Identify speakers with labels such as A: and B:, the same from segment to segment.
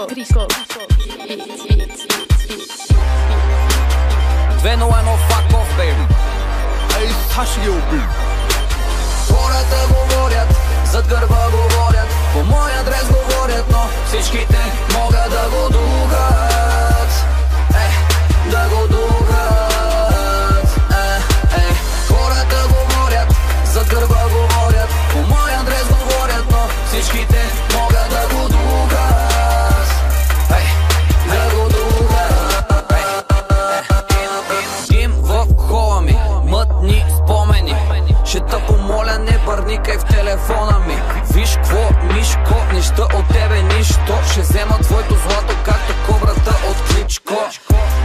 A: 201 fuck off, baby. Ей, Саши ги уби. Хората говорят, зад гърба говорят, по мой адрес говорят, но всичките могат да го духат. Да го духат. Хората говорят, зад гърба говорят, по мой адрес говорят, но всичките могат да го духат. Да го духат. Им в хола ми, мътни спомени. Ще те помоля, не бърникай в телефона ми. Виж кво, Мишко, неща от тебе нищо. Ще взема твоето злато, както кобрата от Кличко.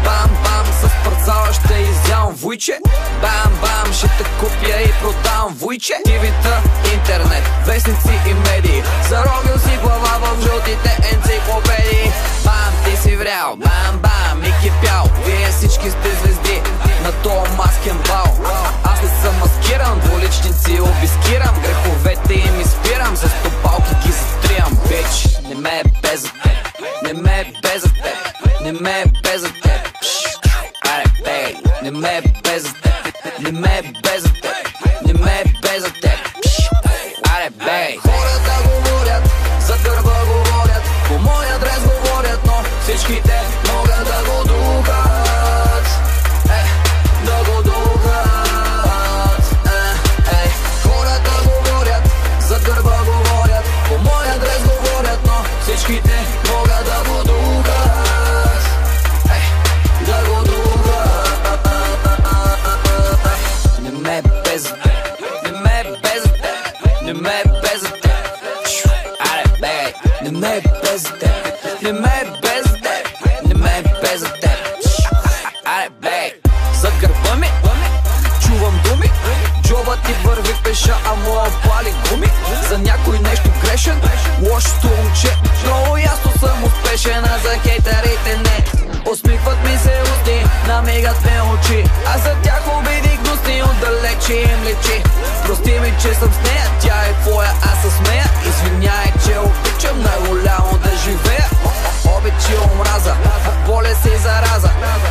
A: Бам-бам, с парцала ще изявам вуйче. Бам-бам, ще те купя и продавам вуйче. TV-та, интернет, вестници и медии. Зарогил си глава в жълтите енциклопедии. Бам, ти си врял, бам-бам, и кипял. Вие всички сте звезди на тоя маскен бал. Аз не съм маскиран, двуличници обискирам. Греховете им изпирам, за стопалки ги затриям. Бич, не ме е без за теб, не ме е без за теб, не ме е без за теб. Аре, бей, не ме е без за теб, не ме е без за теб, не ме е без за теб. Аре, бей. Хората говорят, зад гърба говорят, по мой адрес говорят, но всичките могат да го духат. Да го духат. Хората говорят, зад гърба говорят, по мой адрес говорят, но всичките могат да го духат. Да го духат. Не ме е без за теб, не ме е без за теб, не ме е без за теб. Аре, бей, не ме е без за теб, не ме е без за теб, не ме е без за теб. Аре, бей, зад гърба ми чувам думи. Джоба ти върви пеша, а моя пали гуми. За някой нещо грешен, лошото момче. Много ясно съм успешен, а за хейтерите не. Усмихват ми се усти, намигат ме очи. А за тях обиди гнусни, отдалече им лечи. Прости ми, че съм с нея, тя е твоя, аз с нея. Извиняй, че обичам най-голямо да живея. Обичи омраза, болест и зараза.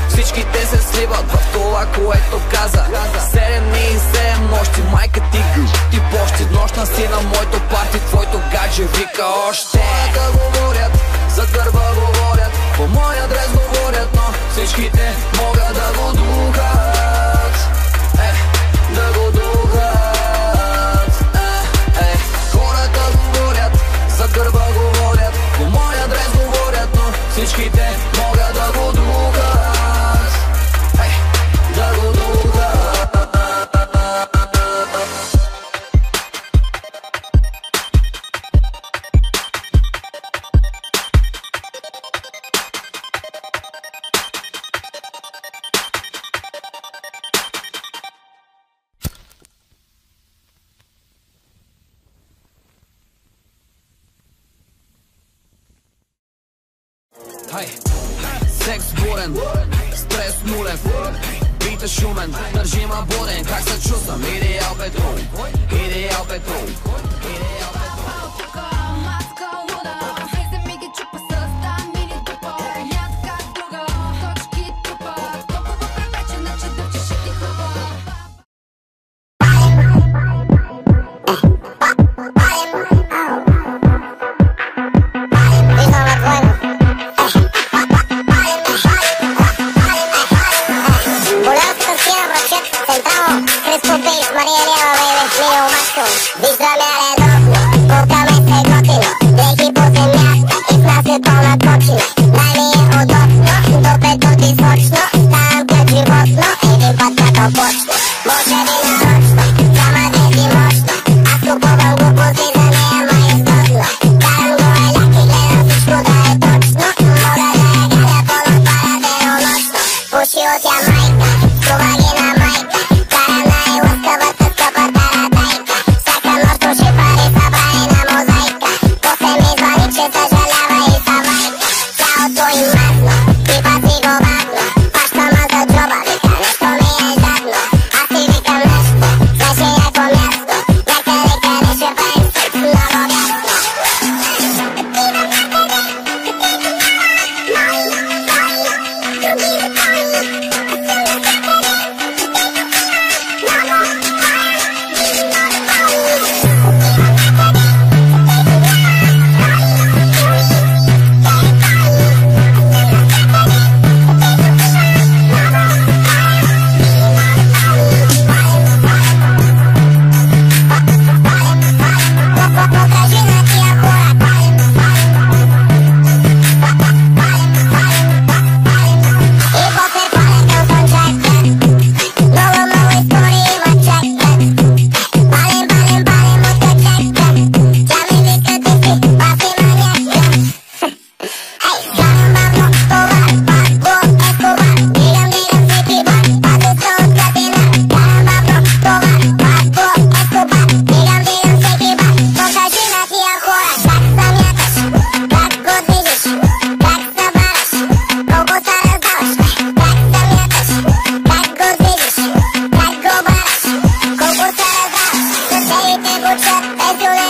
A: Всичките се сливат в това, което каза. 7 дни и 7 нощи, майка ти ти пощи. Нощна си на моето парти, твоето гадже вика още. Хората говорят, зад гърба говорят, по мой адрес говорят, но всичките могат да го духат. Да го духат. Хората говорят, зад гърба говорят, по мой адрес говорят, но всичките могат да го духат. Да го духат. Секс бурен, стрес нулев, бита шумен, държи ма буден. Как се чувствам? Идеал петрол, идеал петрол.
B: trap, let's go.